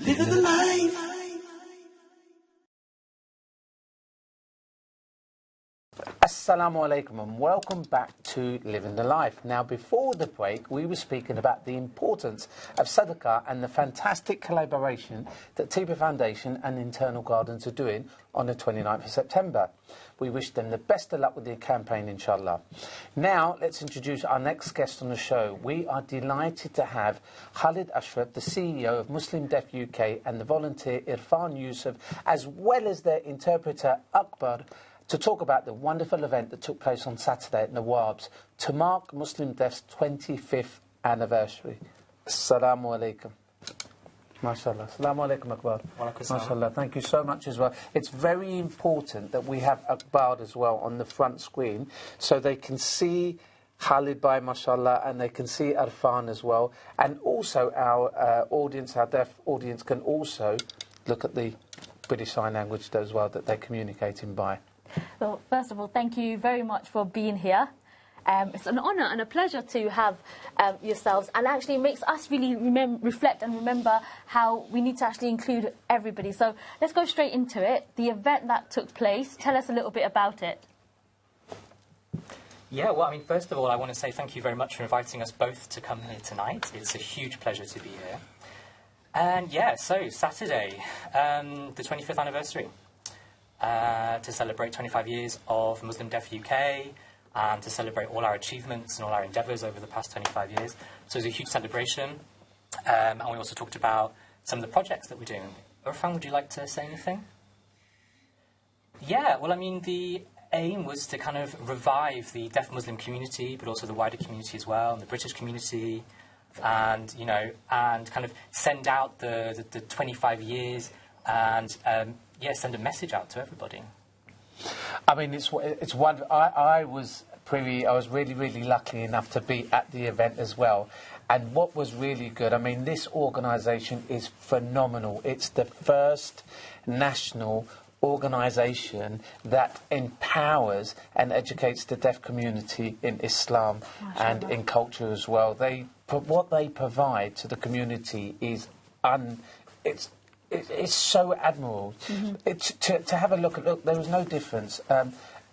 Living the life. Assalamu alaikum and welcome back to Living the Life. Now, before the break, we were speaking about the importance of sadaqah and the fantastic collaboration that Tiba Foundation and Internal Gardens are doing on the 29th of September. We wish them the best of luck with their campaign, inshallah. Now, let's introduce our next guest on the show. We are delighted to have Khalid Ashraf, the CEO of Muslim Deaf UK, and the volunteer Irfan Yusuf, as well as their interpreter Akbar, to talk about the wonderful event that took place on Saturday at Nawab's to mark Muslim Deaf's 25th anniversary. Assalamu alaikum. MashaAllah. Assalamu alaikum, Akbar. MashaAllah. Thank you so much as well. It's very important that we have Akbar as well on the front screen so they can see Khalid by MashaAllah and they can see Irfan as well. And also our audience, our deaf audience, can also look at the British Sign Language as well that they're communicating by. Well, first of all, thank you very much for being here. It's an honour and a pleasure to have yourselves, and actually makes us really reflect and remember how we need to actually include everybody. So let's go straight into it. The event that took place, tell us a little bit about it. Yeah, well, I mean, first of all, I want to say thank you very much for inviting us both to come here tonight. It's a huge pleasure to be here. And yeah, so Saturday, the 25th anniversary. To celebrate 25 years of Muslim Deaf UK and to celebrate all our achievements and all our endeavours over the past 25 years. So it was a huge celebration, and we also talked about some of the projects that we're doing. Irfan, would you like to say anything? Yeah, well, I mean, the aim was to kind of revive the deaf Muslim community, but also the wider community as well, and the British community, and, you know, and kind of send out the 25 years and yeah, send a message out to everybody. I mean, it's wonderful. I was really lucky enough to be at the event as well. And what was really good, I mean, this organisation is phenomenal. It's the first national organisation that empowers and educates the deaf community in Islam and in culture as well. What they provide to the community is It's so admirable. To have a look, there was no difference.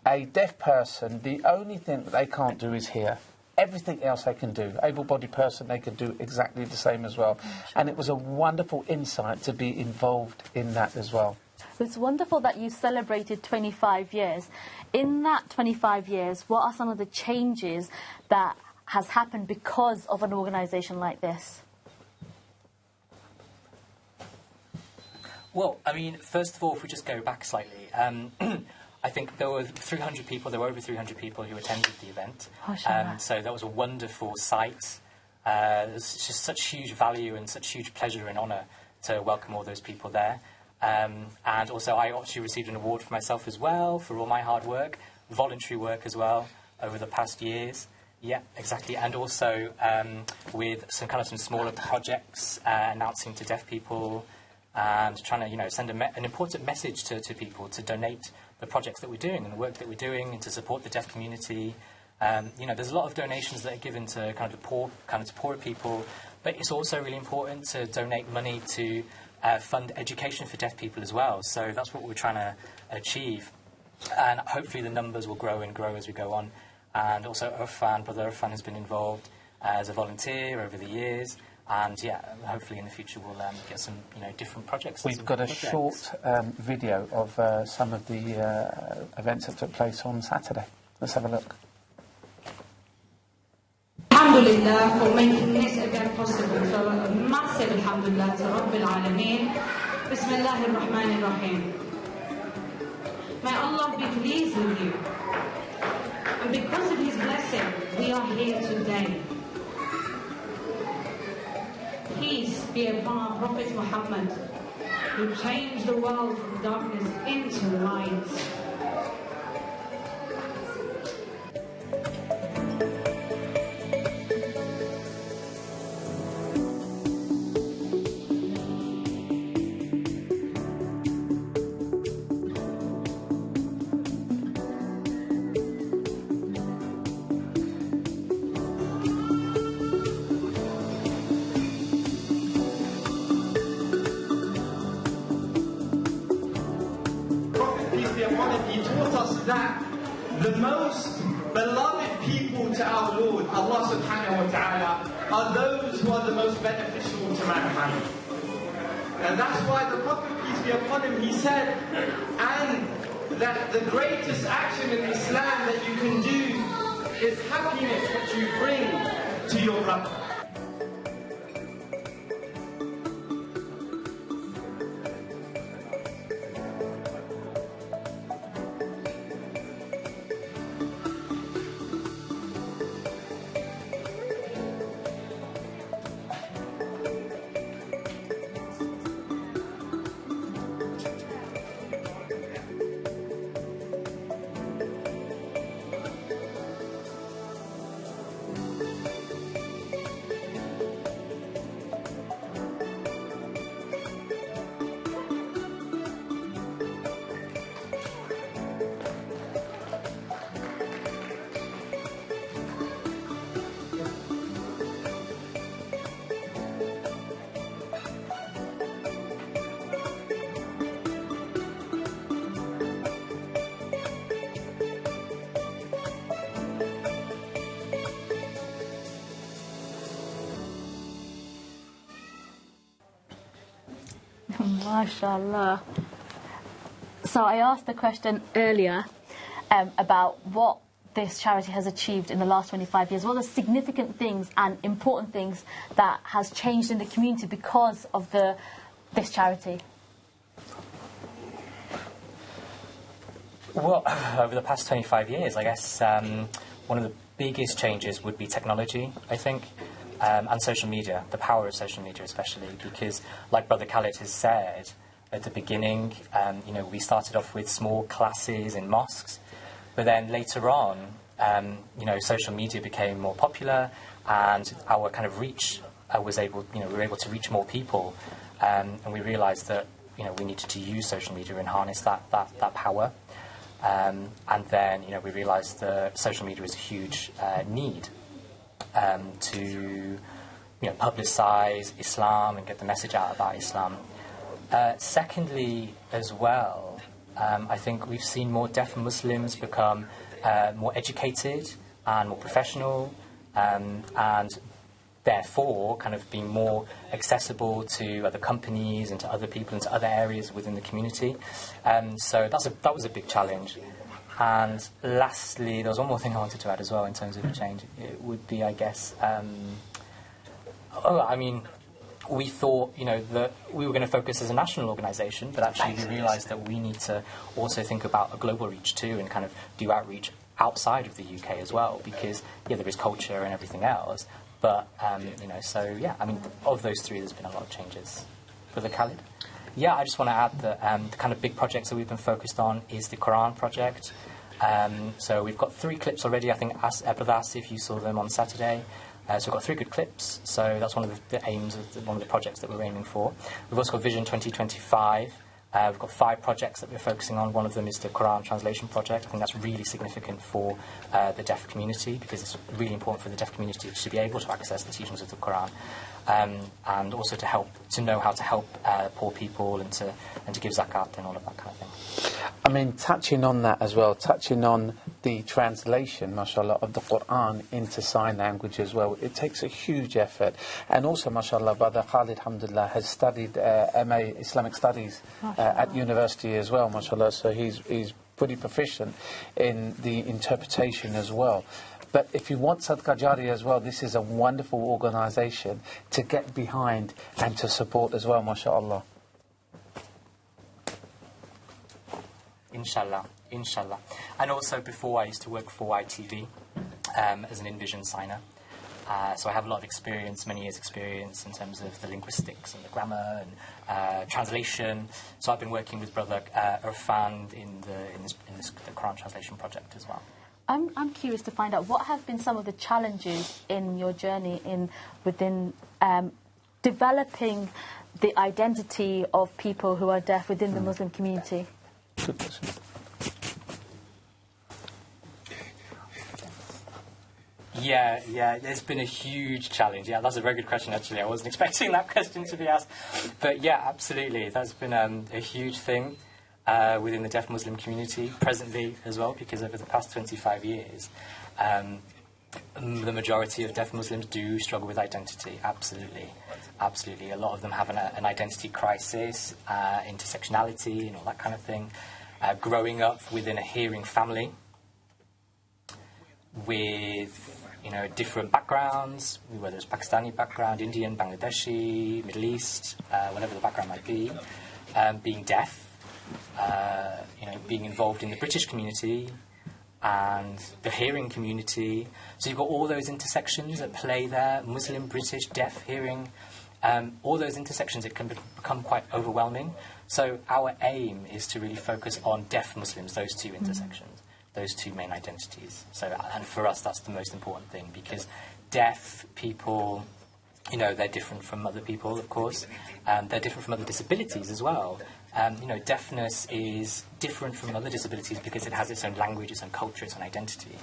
A deaf person, the only thing that they can't do is hear. Everything else they can do. Able-bodied person, they can do exactly the same as well. And it was a wonderful insight to be involved in that as well. It's wonderful that you celebrated 25 years. In that 25 years, what are some of the changes that has happened because of an organisation like this? Well, I mean, first of all, if we just go back slightly, I think there were 300 people, there were over 300 people who attended the event. So that was a wonderful sight. There's just such huge value and such huge pleasure and honour to welcome all those people there. And also, I actually received an award for myself as well, for all my hard work, voluntary work as well, over the past years. Yeah, exactly. And also with some smaller projects announcing to deaf people, and trying to, you know, send an important message to people to donate the projects that we're doing and the work that we're doing and to support the deaf community. You know, there's a lot of donations that are given to kind of to poorer people, but it's also really important to donate money to fund education for deaf people as well. So that's what we're trying to achieve, and hopefully the numbers will grow and grow as we go on. And also Brother Irfan has been involved as a volunteer over the years. And yeah, hopefully in the future we'll get some, you know, different projects. We've got a short video of some of the events that took place on Saturday. Let's have a look. Alhamdulillah for making this event possible. So a massive alhamdulillah to Rabbil Alameen. Bismillahir Rahmanir Rahim. May Allah be pleased with you. And because of His blessing, we are here today. Peace be upon our Prophet Muhammad, who changed the world from darkness into light. that the most beloved people to our Lord, Allah subhanahu wa ta'ala, are those who are the most beneficial to mankind. And that's why the Prophet, peace be upon him, he said, and that the greatest action in Islam that you can do is happiness that you bring to your brother. MashaAllah. So I asked the question earlier about what this charity has achieved in the last 25 years. What are the significant things and important things that has changed in the community because of this charity? Well, over the past 25 years, I guess one of the biggest changes would be technology, I think. And social media, the power of social media especially, because like Brother Khalid has said at the beginning, we started off with small classes in mosques, but then later on, social media became more popular and our kind of reach we were able to reach more people, and we realised that, we needed to use social media and harness that power. And then, we realised that social media is a huge need to publicise Islam and get the message out about Islam. Secondly, as well, I think we've seen more deaf Muslims become more educated and more professional, and therefore kind of being more accessible to other companies and to other people and to other areas within the community. So that was a big challenge. And lastly, there was one more thing I wanted to add as well in terms of the change. It would be, I guess, we thought, that we were going to focus as a national organisation, but actually we realised that we need to also think about a global reach too, and kind of do outreach outside of the UK as well, because, there is culture and everything else. But, of those three, there's been a lot of changes. Brother Khalid? Yeah, I just want to add that the kind of big projects that we've been focused on is the Quran project. So we've got 3 clips already. I think Brother Asif, you saw them on Saturday. So we've got 3 good clips. So that's one of the aims of one of the projects that we're aiming for. We've also got Vision 2025. We've got 5 projects that we're focusing on. One of them is the Quran translation project. I think that's really significant for the deaf community, because it's really important for the deaf community to be able to access the teachings of the Quran, and also to know how to help poor people and to give zakat and all of that kind of thing. I mean, touching on that as well, touching on the translation, mashallah, of the Quran into sign language as well, it takes a huge effort. And also, mashallah, Brother Khalid, alhamdulillah, has studied MA Islamic Studies at university as well, mashallah, so he's pretty proficient in the interpretation as well. But if you want Sadaqah Jariyah as well, this is a wonderful organisation to get behind and to support as well, mashallah. Inshallah. And also, before I used to work for ITV as an InVision signer. So I have a lot of experience, many years' experience in terms of the linguistics and the grammar and translation. So I've been working with Brother Irfan in the Quran translation project as well. I'm curious to find out what have been some of the challenges in your journey within developing the identity of people who are deaf within the Muslim community. Good question. Yeah, there's been a huge challenge. Yeah, that's a very good question, actually. I wasn't expecting that question to be asked. But yeah, absolutely. That's been a huge thing. within the deaf Muslim community, presently as well, because over the past 25 years, the majority of deaf Muslims do struggle with identity, absolutely. Absolutely. A lot of them have an identity crisis, intersectionality and all that kind of thing. Growing up within a hearing family with, different backgrounds, whether it's Pakistani background, Indian, Bangladeshi, Middle East, whatever the background might be, being deaf, being involved in the British community and the hearing community. So you've got all those intersections at play there, Muslim, British, deaf, hearing, all those intersections, it can become quite overwhelming. So our aim is to really focus on deaf Muslims, those two intersections, those two main identities. So, and for us, that's the most important thing, because deaf people, they're different from other people, of course. They're different from other disabilities as well. Deafness is different from other disabilities because it has its own language, its own culture, its own identity.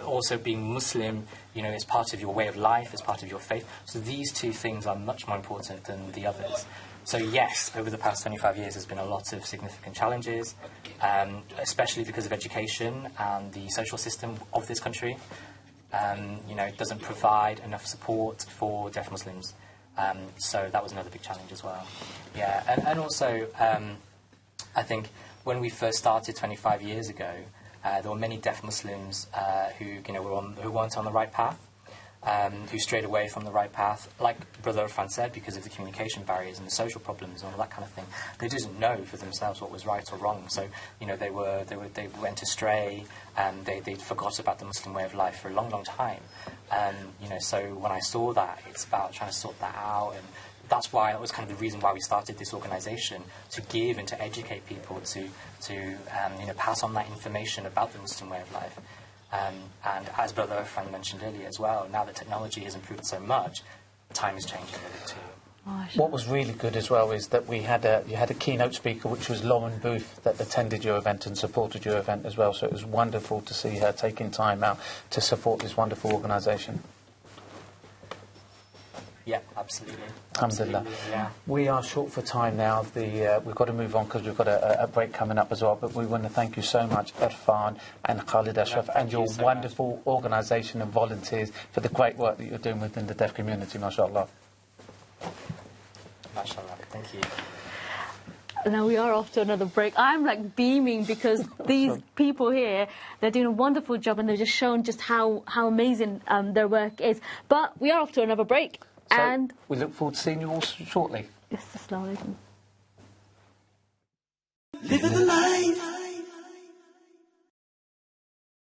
Also being Muslim, is part of your way of life, is part of your faith. So these two things are much more important than the others. So yes, over the past 25 years there's been a lot of significant challenges, especially because of education and the social system of this country. It doesn't provide enough support for deaf Muslims. So that was another big challenge as well. Yeah, and also I think when we first started 25 years ago, there were many deaf Muslims who weren't on the right path, who strayed away from the right path, like Brother Irfan said, because of the communication barriers and the social problems and all that kind of thing. They didn't know for themselves what was right or wrong, so they went astray, and they forgot about the Muslim way of life for a long, long time. So when I saw that, it's about trying to sort that out, and that was kind of the reason why we started this organisation, to give and to educate people, to pass on that information about the Muslim way of life. And as Brother Irfan mentioned earlier as well, now that technology has improved so much, time is changing a bit too. What was really good as well is that you had a keynote speaker, which was Lauren Booth, that attended your event and supported your event as well. So it was wonderful to see her taking time out to support this wonderful organisation. Yeah, absolutely. Alhamdulillah. Yeah. We are short for time now. We've got to move on because we've got a break coming up as well. But we want to thank you so much, Irfan and Khalid, Ashraf, and your wonderful organisation and volunteers for the great work that you're doing within the deaf community, mashallah. Mashallah, thank you. Now we are off to another break. I'm beaming because these people here, they're doing a wonderful job, and they've just shown just how amazing their work is. But we are off to another break. So and we look forward to seeing you all shortly. Yes, assalamu alaikum. Living the life.